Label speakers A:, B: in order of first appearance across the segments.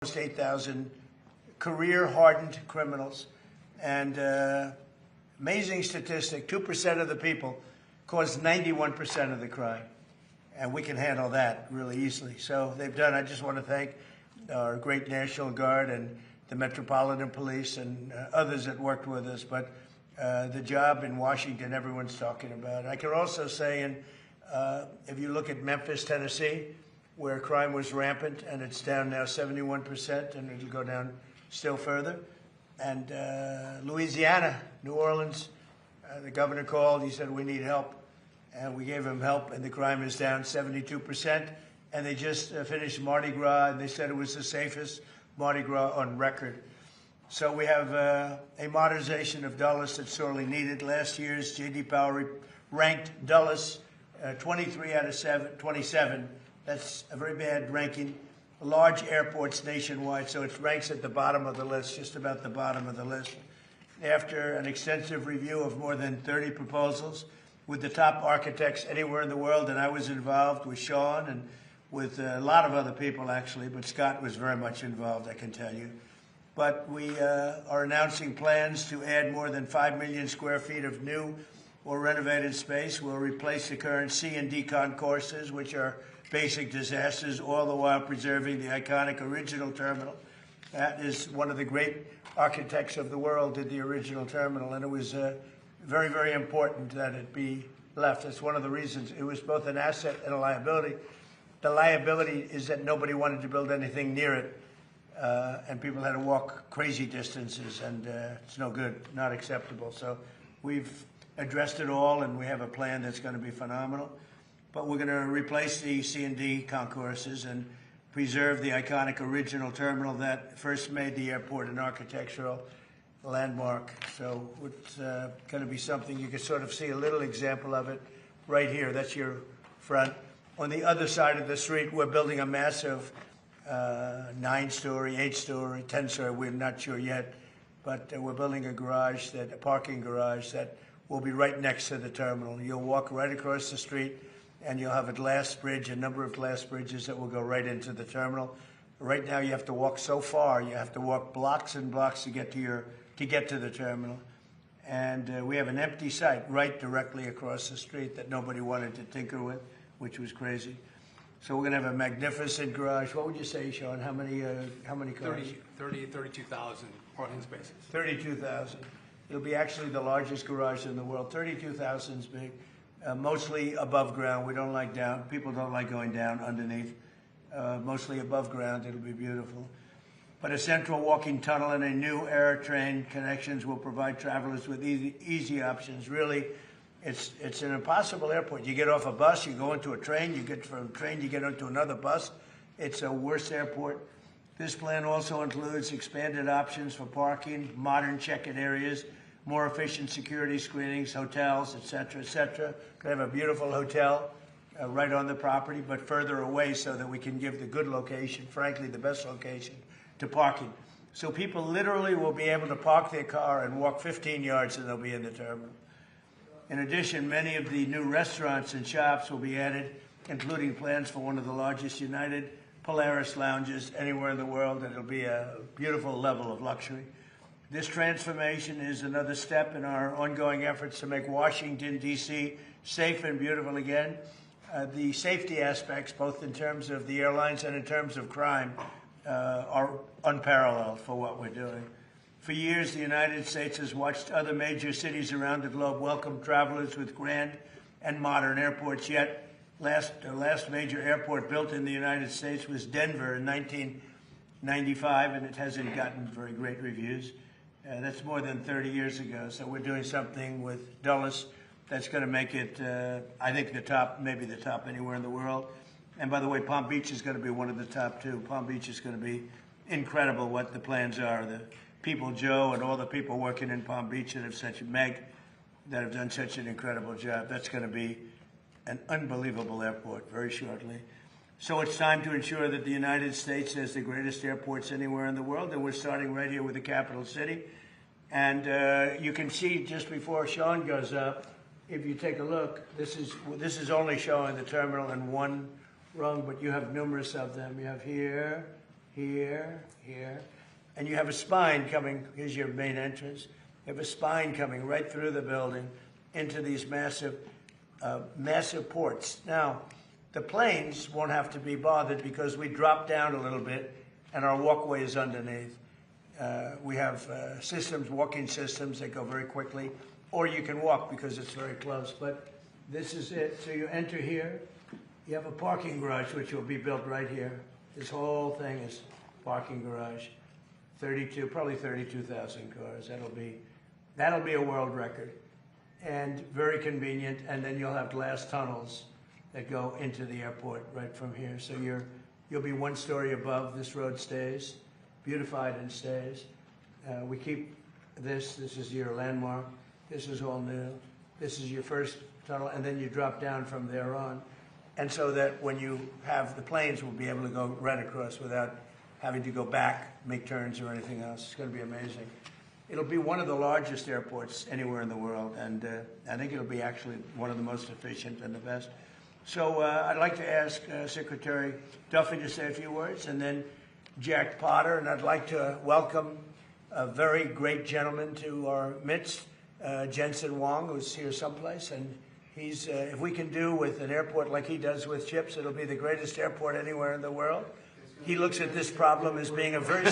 A: almost 8,000 career-hardened criminals. And amazing statistic, 2% of the people cause 91% of the crime. And we can handle that really easily. So they've done, I just want to thank our great National Guard and the Metropolitan Police and others that worked with us. But the job in Washington, everyone's talking about. I can also say, if you look at Memphis, Tennessee, where crime was rampant, and it's down now 71%, and it'll go down still further. And Louisiana, New Orleans, the governor called, he said, we need help. And we gave him help, and the crime is down 72%. And they just finished Mardi Gras, and they said it was the safest Mardi Gras on record. So we have a modernization of Dulles that's sorely needed. Last year's J.D. Power ranked Dulles 23 out of 27. That's a very bad ranking. Large airports nationwide, so it ranks at the bottom of the list, just about the bottom of the list. After an extensive review of more than 30 proposals with the top architects anywhere in the world, and I was involved with Sean and with a lot of other people, actually, but Scott was very much involved, I can tell you. But we are announcing plans to add more than 5 million square feet of new or renovated space. We'll replace the current C and D concourses, which are basic disasters, all the while preserving the iconic original terminal. That is one of the great architects of the world did the original terminal, and it was very, very important that it be left. That's one of the reasons. It was both an asset and a liability. The liability is that nobody wanted to build anything near it, and people had to walk crazy distances, and it's no good, not acceptable. So we've addressed it all, and we have a plan that's going to be phenomenal. But we're going to replace the C&D concourses and preserve the iconic original terminal that first made the airport an architectural landmark. So it's going to be something you can sort of see a little example of it right here. That's your front. On the other side of the street, we're building a massive 9-story, 8-story, 10-story. We're not sure yet, but we're building a garage, a parking garage that will be right next to the terminal. You'll walk right across the street, and you'll have a glass bridge, a number of glass bridges that will go right into the terminal. Right now, you have to walk so far. You have to walk blocks and blocks to get to the terminal. And we have an empty site right directly across the street that nobody wanted to tinker with, which was crazy. So we're going to have a magnificent garage. What would you say, Sean? How many cars?
B: 32,000 parking spaces.
A: 32,000. It'll be actually the largest garage in the world. 32,000 is big. Mostly above ground. We don't like down. People don't like going down underneath. Mostly above ground. It'll be beautiful. But a central walking tunnel and a new air train connections will provide travelers with easy options. Really, it's an impossible airport. You get off a bus, you go into a train, you get from a train, you get onto another bus. It's a worse airport. This plan also includes expanded options for parking, modern check-in areas, more efficient security screenings, hotels, et cetera, et cetera. We have a beautiful hotel right on the property, but further away so that we can give the good location, frankly, the best location, to parking. So people literally will be able to park their car and walk 15 yards and they'll be in the terminal. In addition, many of the new restaurants and shops will be added, including plans for one of the largest United Polaris lounges anywhere in the world, and it'll be a beautiful level of luxury. This transformation is another step in our ongoing efforts to make Washington, D.C. safe and beautiful again. The safety aspects, both in terms of the airlines and in terms of crime, are unparalleled for what we're doing. For years, the United States has watched other major cities around the globe welcome travelers with grand and modern airports, yet the last major airport built in the United States was Denver in 1995, and it hasn't gotten very great reviews. That's more than 30 years ago. So we're doing something with Dulles that's going to make it, I think, the top, maybe the top anywhere in the world. And by the way, Palm Beach is going to be one of the top too. Palm Beach is going to be incredible what the plans are. The people, Joe, and all the people working in Palm Beach that have done such an incredible job. That's going to be an unbelievable airport very shortly. So it's time to ensure that the United States has the greatest airports anywhere in the world, and we're starting right here with the capital city. And you can see just before Sean goes up, if you take a look, this is only showing the terminal in one rung, but you have numerous of them. You have here, here, here. And you have a spine coming, here's your main entrance. You have a spine coming right through the building into these massive ports. Now, the planes won't have to be bothered because we drop down a little bit and our walkway is underneath. We have walking systems that go very quickly, or you can walk because it's very close. But this is it. So you enter here. You have a parking garage, which will be built right here. This whole thing is parking garage. Probably 32,000 cars. That'll be a world record, and very convenient. And then you'll have glass tunnels that go into the airport right from here. So you'll be one story above. This road stays, beautified and stays. We keep this. This is your landmark. This is all new. This is your first tunnel, and then you drop down from there on. And so that when you have the planes, we'll be able to go right across without having to go back, make turns or anything else. It's going to be amazing. It'll be one of the largest airports anywhere in the world, and I think it'll be actually one of the most efficient and the best. So I'd like to ask Secretary Duffy to say a few words, and then Jack Potter, and I'd like to welcome a very great gentleman to our midst, Jensen Wong, who's here someplace, and he's, if we can do with an airport like he does with chips, it'll be the greatest airport anywhere in the world. He looks at this problem as being a very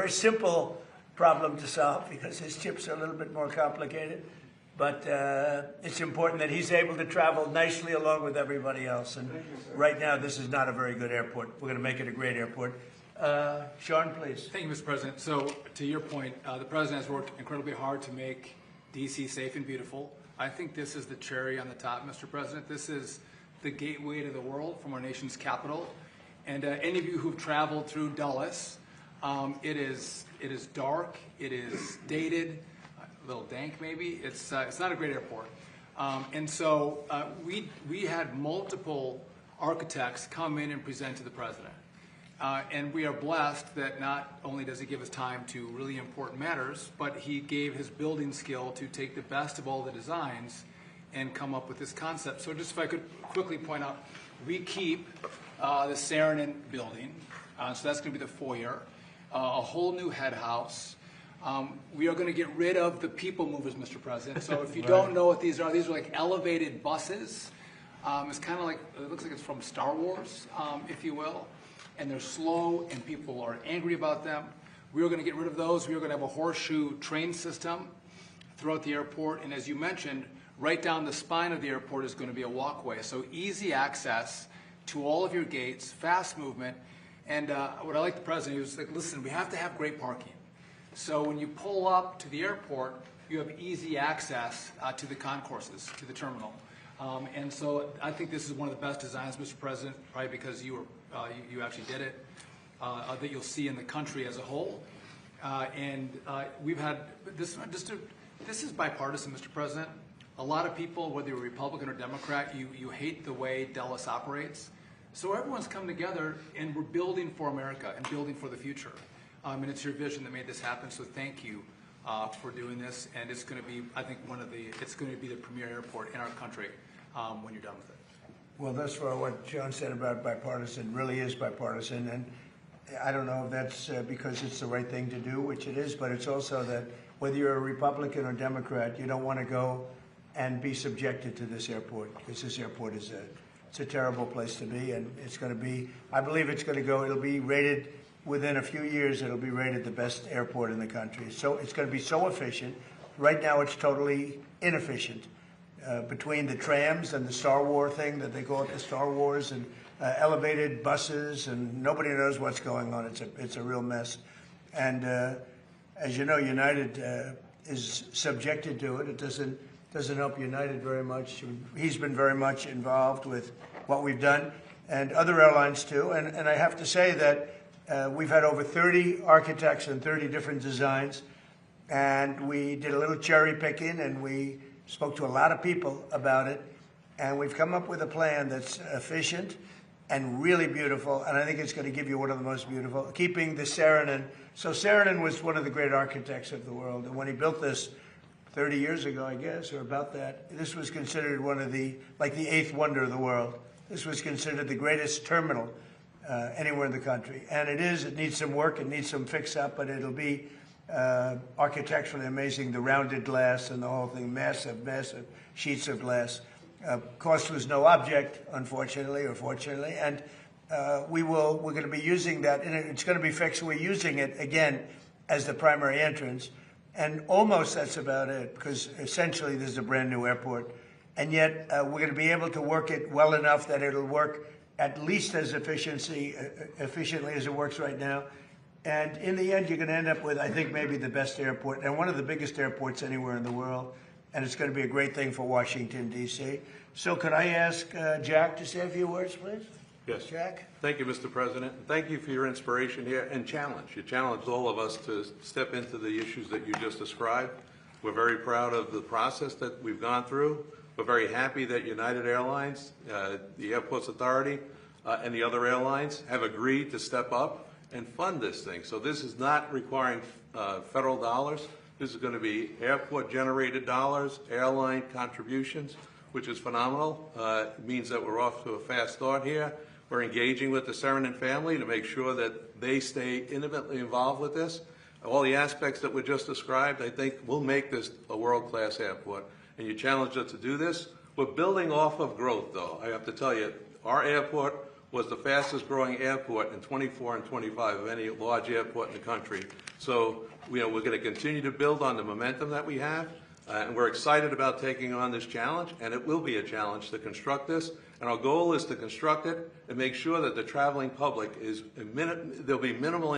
A: simple, problem to solve because his chips are a little bit more complicated. But it's important that he's able to travel nicely along with everybody else. And right now, this is not a very good airport. We're going to make it a great airport. Sean, please.
B: Thank you, Mr. President. So to your point, the President has worked incredibly hard to make D.C. safe and beautiful. I think this is the cherry on the top, Mr. President. This is the gateway to the world from our nation's capital. And any of you who've traveled through Dulles, it is dark, it is dated, a little dank maybe. It's not a great airport. And so we had multiple architects come in and present to the President. And we are blessed that not only does he give us time to really important matters, but he gave his building skill to take the best of all the designs and come up with this concept. So just if I could quickly point out, we keep the Saarinen building, so that's going to be the foyer, a whole new head house. We are going to get rid of the people movers, Mr. President. So if you don't know what these are like elevated buses. It's kind of like, it looks like it's from Star Wars, if you will. And they're slow and people are angry about them. We are going to get rid of those. We are going to have a horseshoe train system throughout the airport. And as you mentioned, right down the spine of the airport is going to be a walkway. So easy access to all of your gates, fast movement. And what I like the President, he was like, listen, we have to have great parking. So when you pull up to the airport, you have easy access to the concourses, to the terminal. And so I think this is one of the best designs, Mr. President, probably because you actually did it, that you'll see in the country as a whole. We've had this is bipartisan, Mr. President. A lot of people, whether you're Republican or Democrat, you hate the way Dulles operates. So everyone's come together and we're building for America and building for the future. And it's your vision that made this happen. So thank you for doing this. And it's going to be, I think, it's going to be the premier airport in our country when you're done with it.
A: Well, thus far, what John said about bipartisan really is bipartisan. And I don't know if that's because it's the right thing to do, which it is, but it's also that whether you're a Republican or Democrat, you don't want to go and be subjected to this airport, because this airport is it's a terrible place to be, and it's going to be, I believe it's going to go, it'll be rated, within a few years, it'll be rated the best airport in the country. So it's going to be so efficient. Right now, it's totally inefficient. Between the trams and the Star Wars thing that they call it the Star Wars, and elevated buses, and nobody knows what's going on. It's a real mess. And as you know, United is subjected to it. It doesn't help United very much. He's been very much involved with what we've done, and other airlines too. And I have to say that we've had over 30 architects and 30 different designs, and we did a little cherry picking, and we spoke to a lot of people about it, and we've come up with a plan that's efficient and really beautiful, and I think it's going to give you one of the most beautiful, keeping the Saarinen. So Saarinen was one of the great architects of the world, and when he built this 30 years ago, I guess, or about that, this was considered one of the eighth wonder of the world. This was considered the greatest terminal anywhere in the country. And it needs some work, it needs some fix up, but it'll be architecturally amazing. The rounded glass and the whole thing, massive, massive sheets of glass. Cost was no object, unfortunately or fortunately, and we're going to be using that, and it's going to be fixed. We're using it again as the primary entrance, and almost that's about it, because essentially this is a brand new airport, and yet we're going to be able to work it well enough that it'll work at least as efficiently as it works right now. And in the end, you're going to end up with, I think, maybe the best airport and one of the biggest airports anywhere in the world. And it's going to be a great thing for Washington, D.C. So could I ask Jack to say a few words, please?
C: Yes.
A: Jack?
C: Thank you, Mr. President. Thank you for your inspiration here and challenge. You challenged all of us to step into the issues that you just described. We're very proud of the process that we've gone through. We're very happy that United Airlines, the Airports Authority, and the other airlines have agreed to step up and fund this thing. So this is not requiring federal dollars. This is going to be airport-generated dollars, airline contributions, which is phenomenal. It means that we're off to a fast start here. We're engaging with the Saranen family to make sure that they stay intimately involved with this. All the aspects that were just described, I think, will make this a world-class airport. And you challenged us to do this. We're building off of growth, though. I have to tell you, our airport was the fastest growing airport in 24 and 25 of any large airport in the country. So, we're going to continue to build on the momentum that we have, and we're excited about taking on this challenge, and it will be a challenge to construct this. And our goal is to construct it and make sure that the traveling public is, there'll be minimal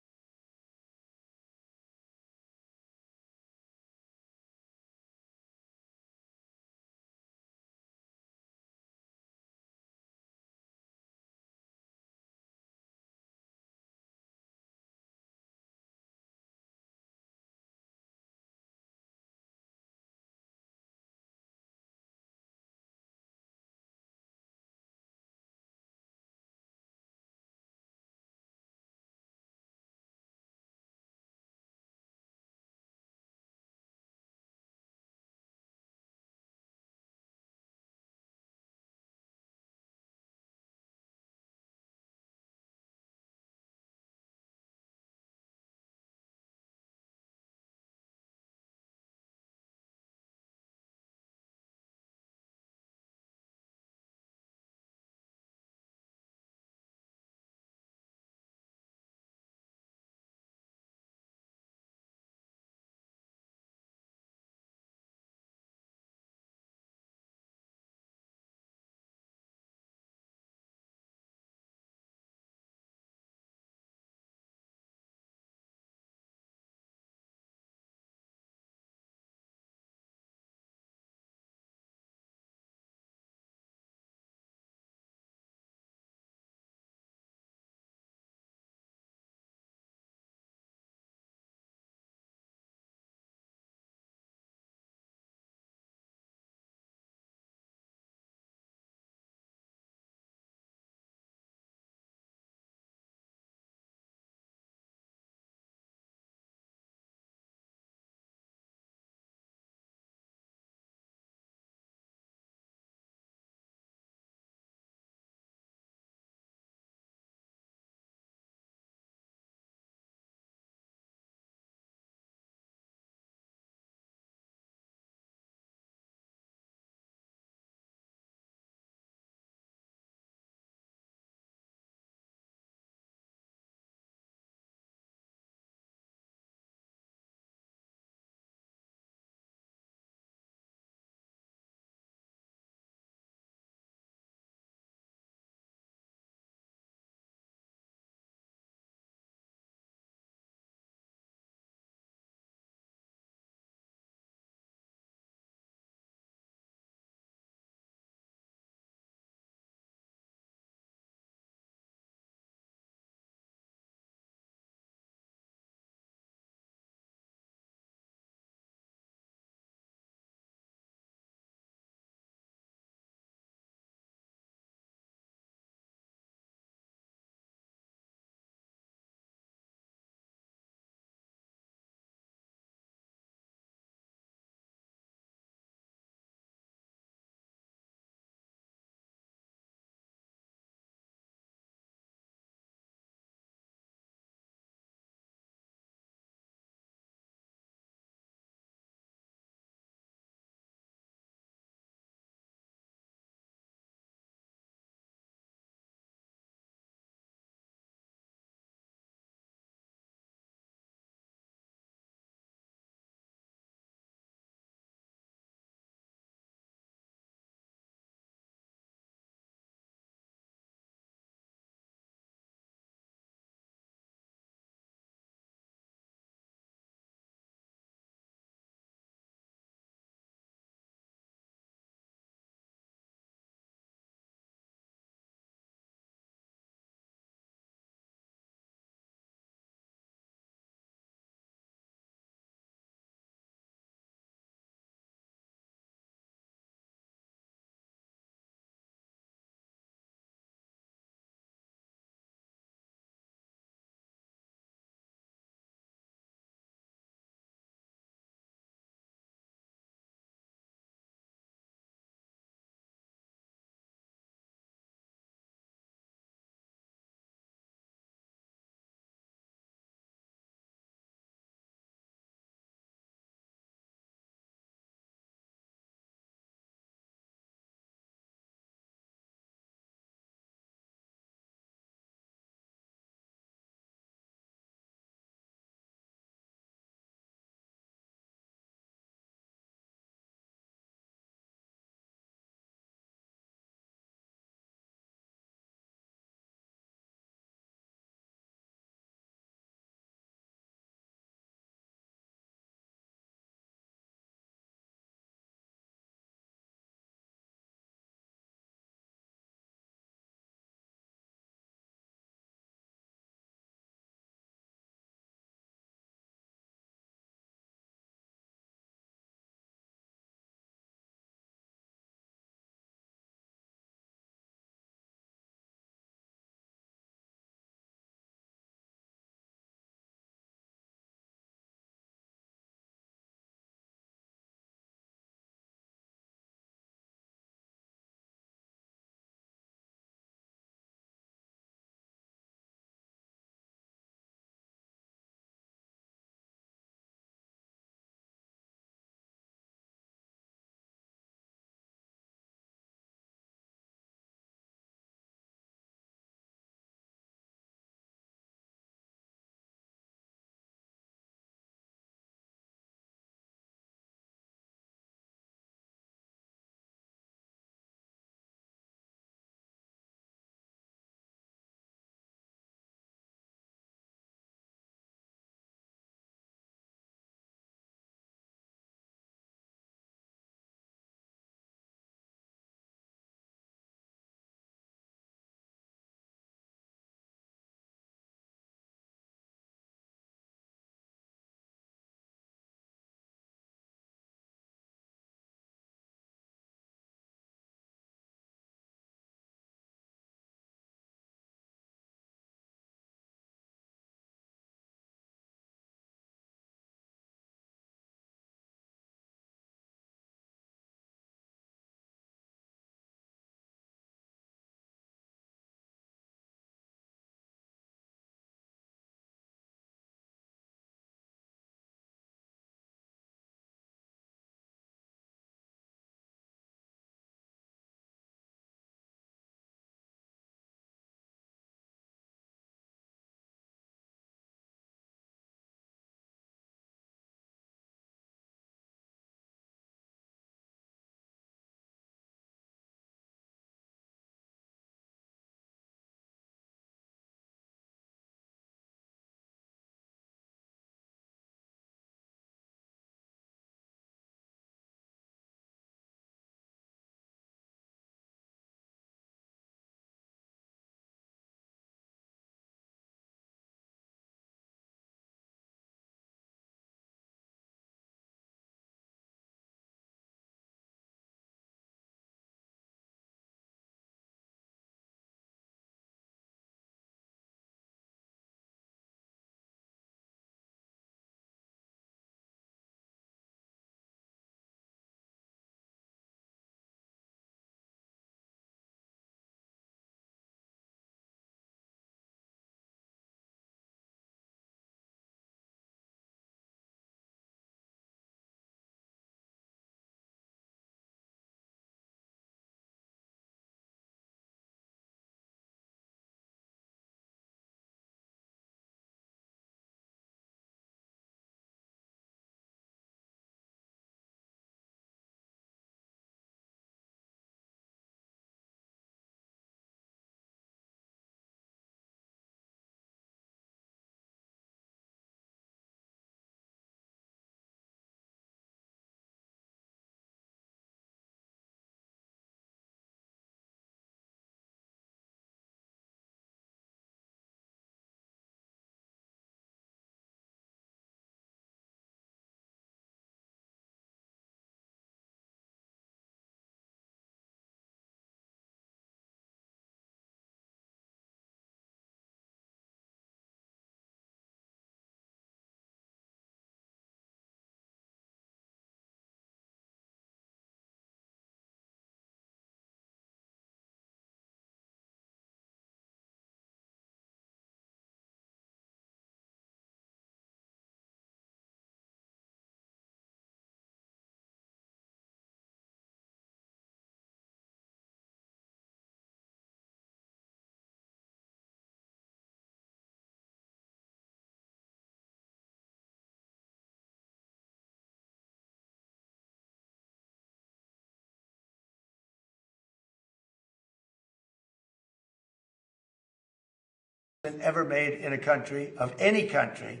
A: ever made in a country, of any country.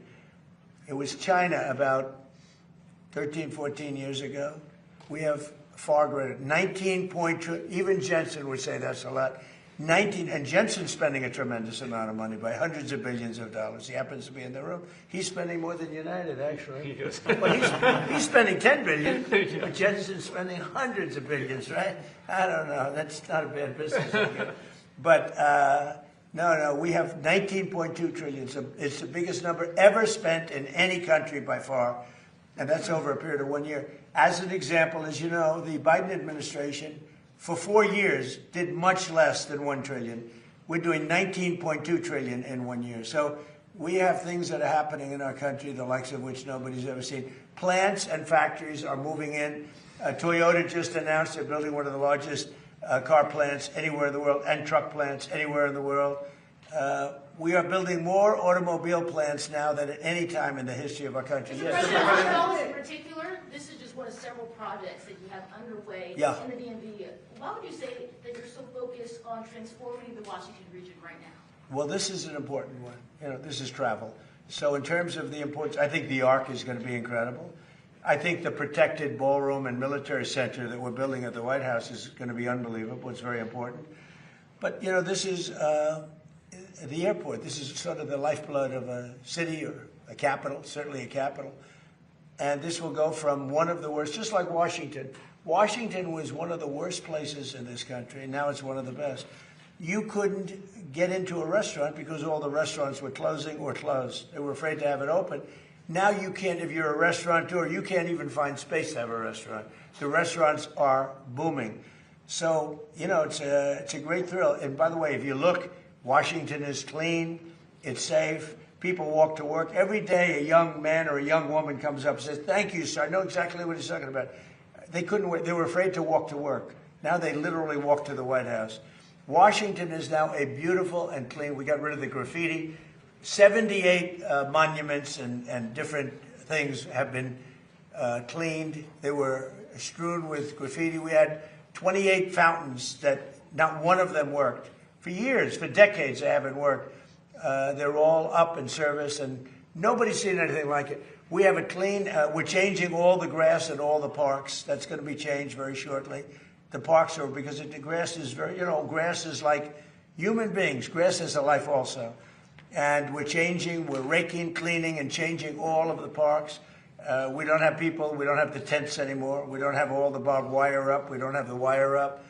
A: It was China about 13, 14 years ago. We have far greater, 19 point, even Jensen would say that's a lot. 19, and Jensen's spending a tremendous amount of money by hundreds of billions of dollars. He happens to be in the room. He's spending more than United, actually. Well, he's spending 10 billion, but Jensen's spending hundreds of billions, right? I don't know. That's not a bad business. But no, we have 19.2 trillion. It's the biggest number ever spent in any country by far, and that's over a period of 1 year. As an example, as you know, the Biden administration for 4 years did much less than 1 trillion. We're doing 19.2 trillion in 1 year. So we have things that are happening in our country, the likes of which nobody's ever seen. Plants and factories are moving in. Toyota just announced they're building one of the largest car plants anywhere in the world, and truck plants anywhere in the world. We are building more automobile plants now than at any time in the history of our country.
D: Mr.
A: Yes.
D: President, in particular, this is just one of several projects that you have underway
A: Yeah.
D: in the DMV. Why would you say that you're so focused on transforming the Washington region right now?
A: Well, this is an important one. You know, this is travel. So in terms of the importance, I think the Arc is going to be incredible. I think the protected ballroom and military center that we're building at the White House is going to be unbelievable. It's very important. But, you know, this is the airport. This is sort of the lifeblood of a city or a capital, certainly a capital. And this will go from one of the worst, just like Washington. Washington was one of the worst places in this country, and now it's one of the best. You couldn't get into a restaurant because all the restaurants were closing or closed. They were afraid to have it open. Now you can't, if you're a restaurateur, you can't even find space to have a restaurant. The restaurants are booming. So, you know, it's a great thrill. And by the way, if you look, Washington is clean, it's safe. People walk to work. Every day a young man or a young woman comes up and says, "Thank you, sir." I know exactly what he's talking about. They couldn't wait. They were afraid to walk to work. Now they literally walk to the White House. Washington is now a beautiful and clean. We got rid of the graffiti. 78 monuments and different things have been cleaned. They were strewn with graffiti. We had 28 fountains that not one of them worked. For years, for decades, they haven't worked. They're all up in service, and nobody's seen anything like it. We have it clean. We're changing all the grass in all the parks. That's going to be changed very shortly. The parks are, because the grass is very, you know, grass is like human beings. Grass is a life also. And we're changing, we're raking, cleaning, and changing all of the parks. We don't have people, we don't have the tents anymore. We don't have all the barbed wire up. We don't have the wire up.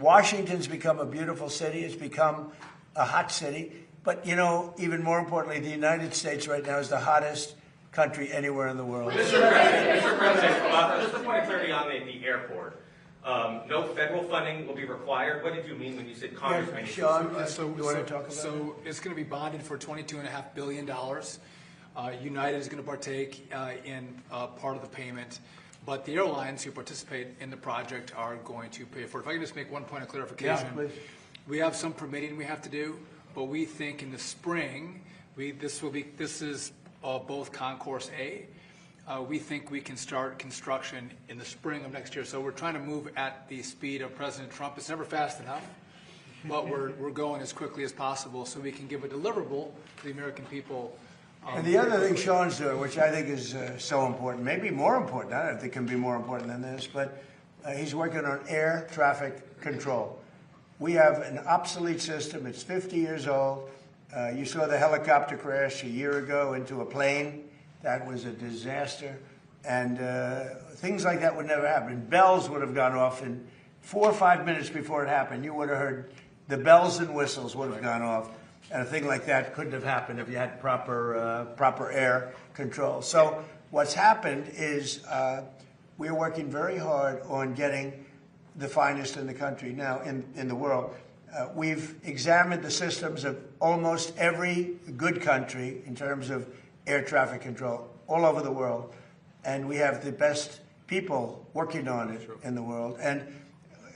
A: Washington's become a beautiful city. It's become a hot city. But, you know, even more importantly, the United States right now is the hottest country anywhere in the world.
E: Mr. President, just a point of clarity on the airport. No federal funding will be required. What did you mean when you said Congress may?
A: Sean, you want to talk about
B: So it's going to be bonded for $22.5 billion. United is going to partake in part of the payment, but the airlines who participate in the project are going to pay for it. If I can just make one point of clarification.
A: Yeah, please.
B: We have some permitting we have to do, but we think in the spring, this is both Concourse A. We think we can start construction in the spring of next year. So we're trying to move at the speed of President Trump. It's never fast enough, but we're going as quickly as possible so we can give a deliverable to the American people.
A: And the other thing Sean's doing, which I think is so important, maybe more important, I don't think it can be more important than this, but he's working on air traffic control. We have an obsolete system. It's 50 years old. You saw the helicopter crash a year ago into a plane. That was a disaster. And things like that would never happen. Bells would have gone off in 4 or 5 minutes before it happened. You would have heard the bells and whistles would have gone off. And a thing like that couldn't have happened if you had proper air control. So what's happened is we're working very hard on getting the finest in the country now, in the world. We've examined the systems of almost every good country in terms of air traffic control all over the world. And we have the best people working on it in the world. And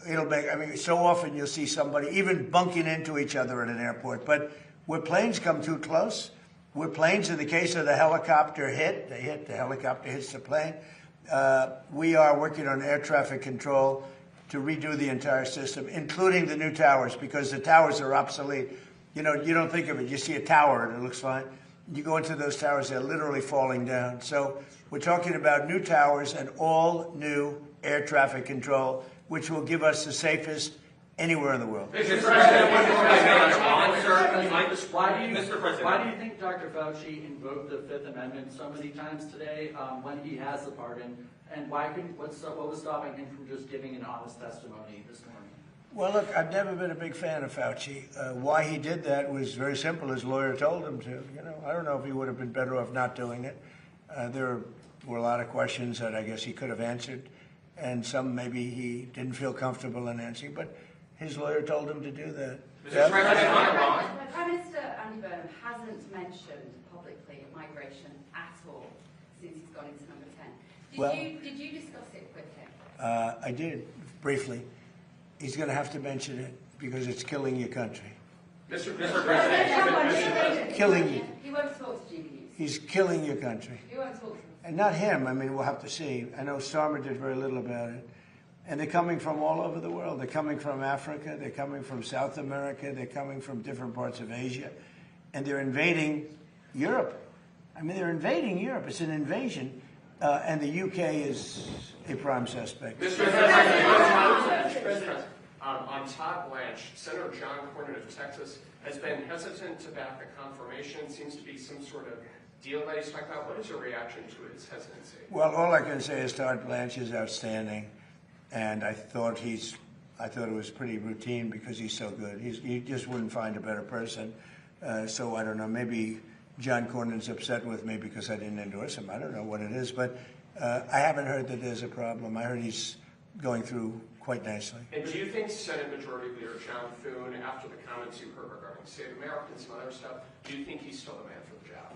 A: it'll make, I mean, so often you'll see somebody even bunking into each other at an airport. But where planes come too close, where planes, in the case of the helicopter the helicopter hits the plane, we are working on air traffic control to redo the entire system, including the new towers, because the towers are obsolete. You know, you don't think of it. You see a tower and it looks fine. You go into those towers, they're literally falling down. So we're talking about new towers and all new air traffic control, which will give us the safest anywhere in the world.
E: Mr. President,
F: Why do you think Dr. Fauci invoked the Fifth Amendment so many times today when he has the pardon? And what was stopping him from just giving an honest testimony this morning?
A: Well, look, I've never been a big fan of Fauci. Why he did that was very simple. His lawyer told him to. You know, I don't know if he would have been better off not doing it. There were a lot of questions that I guess he could have answered, and some maybe he didn't feel comfortable in answering, but his lawyer told him to do that.
E: Mr. President,
G: Prime Minister Andy Burnham hasn't mentioned publicly migration at all since he's gone into number 10. Did you discuss it with him?
A: I did, briefly. He's going to have to mention it because it's killing your country.
E: Mr. President,
A: Killing you.
G: He won't talk to GB News.
A: He's killing your country.
G: He won't talk to us.
A: And not him. I mean, we'll have to see. I know Starmer did very little about it. And they're coming from all over the world. They're coming from Africa. They're coming from South America. They're coming from different parts of Asia. And they're invading Europe. I mean, they're invading Europe. It's an invasion. And the UK is a prime suspect.
H: Mr. President, on Todd Blanche, Senator John Cornyn of Texas has been hesitant to back the confirmation. Seems to be some sort of deal that he's talking about. What is your reaction to his hesitancy?
A: Well, all I can say is Todd Blanche is outstanding. And I thought it was pretty routine because he's so good. You just wouldn't find a better person. So I don't know, maybe John Cornyn's upset with me because I didn't endorse him. I don't know what it is, but I haven't heard that there's a problem. I heard he's going through quite nicely.
H: And do you think Senate Majority Leader John Thune, after the comments you heard regarding Save America and some other stuff, do you think he's still the man for the job?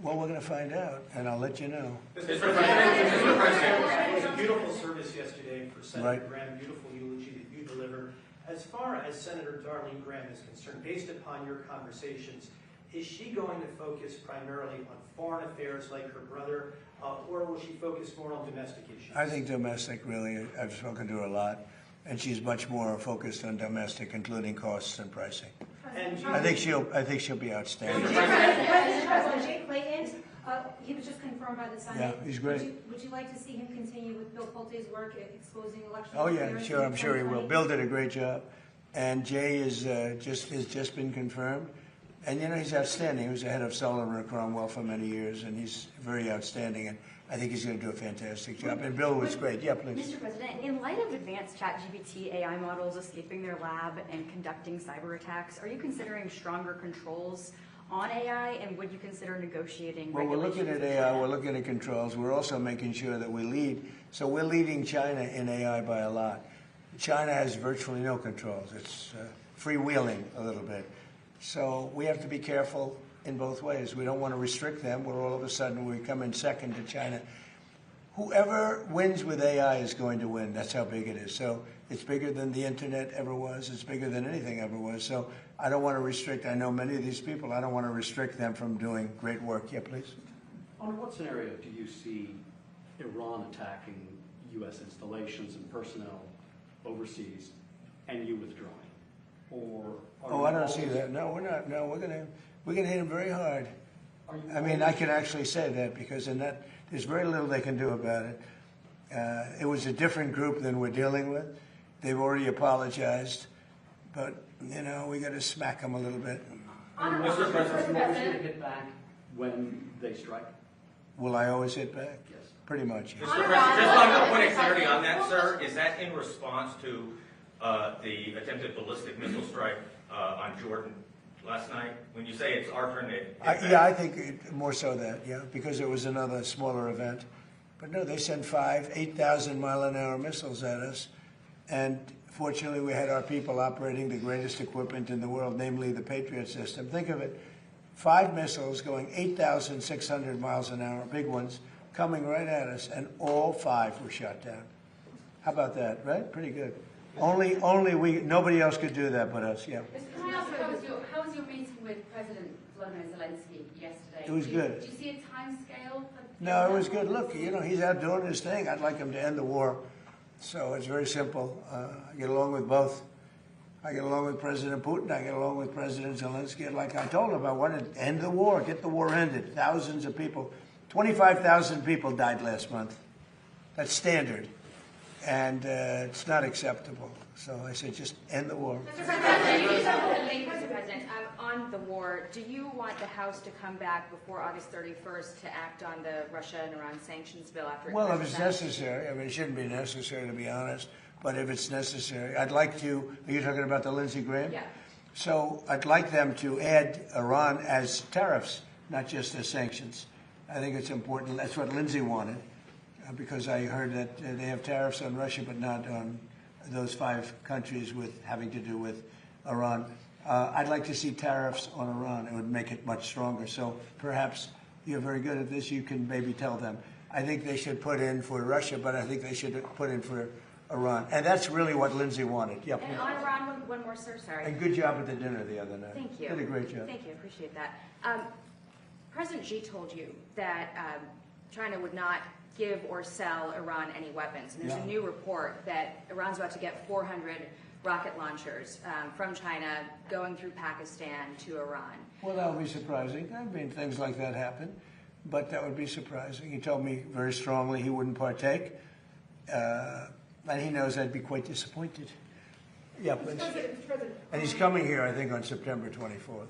A: Well, we're going to find out, and I'll let you know.
E: Mr. President,
I: It was a beautiful service yesterday for Senator
A: Right.
I: Graham, beautiful eulogy that you delivered. As far as Senator Darlene Graham is concerned, based upon your conversations, is she going to focus primarily on foreign affairs like her brother, or will she focus more on domestic issues?
A: I think domestic, really. I've spoken to her a lot, and she's much more focused on domestic, including costs and pricing.
I: And
A: I think she'll be outstanding.
J: President Jay Clayton, he was just confirmed by the Senate.
A: Yeah, he's great.
J: Would you like to see him continue with Bill Pulte's work at exposing election
A: Oh yeah,
J: interference
A: sure.
J: in
A: I'm sure he will.
J: 2020?
A: Bill did a great job, and Jay has just been confirmed. And you know, he's outstanding. He was the head of Sullivan and Cromwell for many years, and he's very outstanding. And I think he's going to do a fantastic job. And Bill was great. Yeah, please.
K: Mr. President, in light of advanced ChatGPT AI models escaping their lab and conducting cyber attacks, are you considering stronger controls on AI, and would you consider negotiating
A: Well, we're
K: regulations
A: looking at
K: with
A: AI.
K: China?
A: We're looking at controls. We're also making sure that we lead. So we're leading China in AI by a lot. China has virtually no controls. It's freewheeling a little bit. So we have to be careful in both ways. We don't want to restrict them, where all of a sudden we come in second to China. Whoever wins with AI is going to win. That's how big it is. So it's bigger than the internet ever was. It's bigger than anything ever was. So I don't want to restrict. I know many of these people. I don't want to restrict them from doing great work. Yeah, please.
L: Under what scenario do you see Iran attacking U.S. installations and personnel overseas and you withdrawing? Or
A: I don't see that. No, we're not. No, we're gonna hit them very hard. I mean, I can actually say that because in that there's very little they can do about it. It was a different group than we're dealing with. They've already apologized, but you know, we got to smack them a little bit.
E: Mr. President,
F: Hit back when they strike?
A: Will I always hit back?
F: Yes.
A: Pretty much. Yes.
E: Mr. President, just on a point of clarity on that, sir, is that in response to the attempted ballistic missile strike on Jordan last night? When you say it's our turn to hit back?
A: Yeah, I think more so that, yeah, because it was another smaller event. But no, they sent 8,000-mile-an-hour missiles at us, and fortunately we had our people operating the greatest equipment in the world, namely the Patriot system. Think of it, 5 missiles going 8,600 miles an hour, big ones, coming right at us, and all 5 were shot down. How about that, right? Pretty good. Only we, nobody else could do that but us, yeah.
G: Can I ask, how was your meeting with President Vladimir Zelensky yesterday?
A: It was good.
G: Did you see a time scale?
A: No, it was good. Look, you know, he's out doing his thing. I'd like him to end the war. So it's very simple. Get along with both. I get along with President Putin. I get along with President Zelensky. Like I told him, I want to end the war, get the war ended. Thousands of people, 25,000 people died last month. That's standard. And it's not acceptable. So I said, just end the war.
K: Mr. President, on the war, do you want the House to come back before August 31st to act on the Russia and Iran sanctions bill after it
A: Well, if
K: passes
A: it's
K: out?
A: necessary. I mean, it shouldn't be necessary, to be honest. But if it's necessary, I'd like to, are you talking about the Lindsey Graham?
K: Yeah.
A: So I'd like them to add Iran as tariffs, not just as sanctions. I think it's important. That's what Lindsey wanted, because I heard that they have tariffs on Russia, but not on those 5 countries with having to do with Iran. I'd like to see tariffs on Iran. It would make it much stronger. So perhaps you're very good at this. You can maybe tell them. I think they should put in for Russia, but I think they should put in for Iran. And that's really what Lindsey wanted. Yep.
K: And on Iran, one more, sir, sorry.
A: And good job at the dinner the other night.
K: Thank you.
A: Did a great job.
K: Thank you, appreciate that. President Xi told you that China would not give or sell Iran any weapons. And there's a new report that Iran's about to get 400 rocket launchers from China going through Pakistan to Iran.
A: Well, that would be surprising. I mean, things like that happen, but that would be surprising. He told me very strongly he wouldn't partake, and he knows I'd be quite disappointed. Yeah, please.
M: Mr. President,
A: And he's coming here, I think, on September 24th.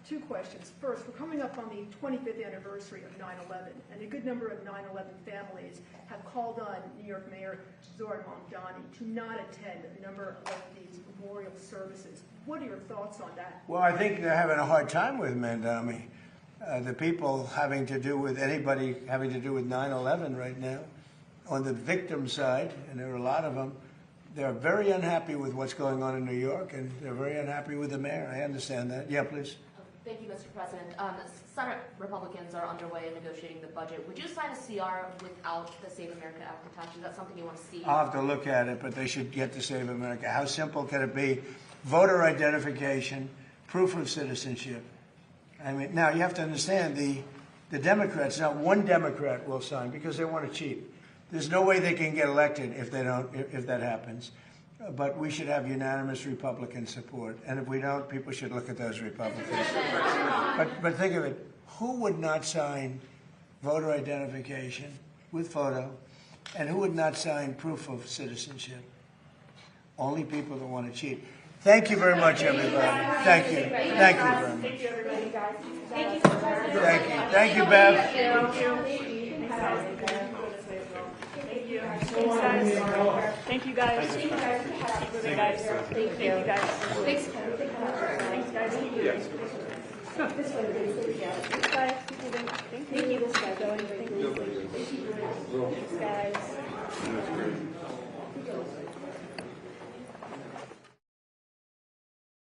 M: 2 questions. First, we're coming up on the 25th anniversary of 9/11, and a good number of 9/11 families have called on New York Mayor Zohran Mamdani to not attend a number of these memorial services. What are your thoughts on that?
A: Well, I think they're having a hard time with Mamdani. The people having to do with anybody having to do with 9/11 right now, on the victim side, and there are a lot of them, they're very unhappy with what's going on in New York, and they're very unhappy with the mayor. I understand that. Yeah, please.
N: Thank you, Mr. President. Senate Republicans are underway in negotiating the budget. Would you sign a CR without the Save America Act attached? Is that something you want to see?
A: I'll have to look at it, but they should get to Save America. How simple can it be? Voter identification, proof of citizenship. I mean, now you have to understand the Democrats, not one Democrat will sign because they want to cheat. There's no way they can get elected if they don't, if that happens. But we should have unanimous Republican support. And if we don't, people should look at those Republicans. But think of it. Who would not sign voter identification with photo? And who would not sign proof of citizenship? Only people that want to cheat. Thank you very much, everybody. Thank you. Thank you very much.
M: Thank you, everybody.
J: Thank you, President.
A: Thank you. Thank you, Bev.
M: Thank you. Thank you, guys. Thank you, guys. Thank you, guys. Thank you, guys. Thanks. Thanks, guys. Thank you. This one, thanks, guys. Thank you. Thank you. Thanks, guys. Thanks, guys.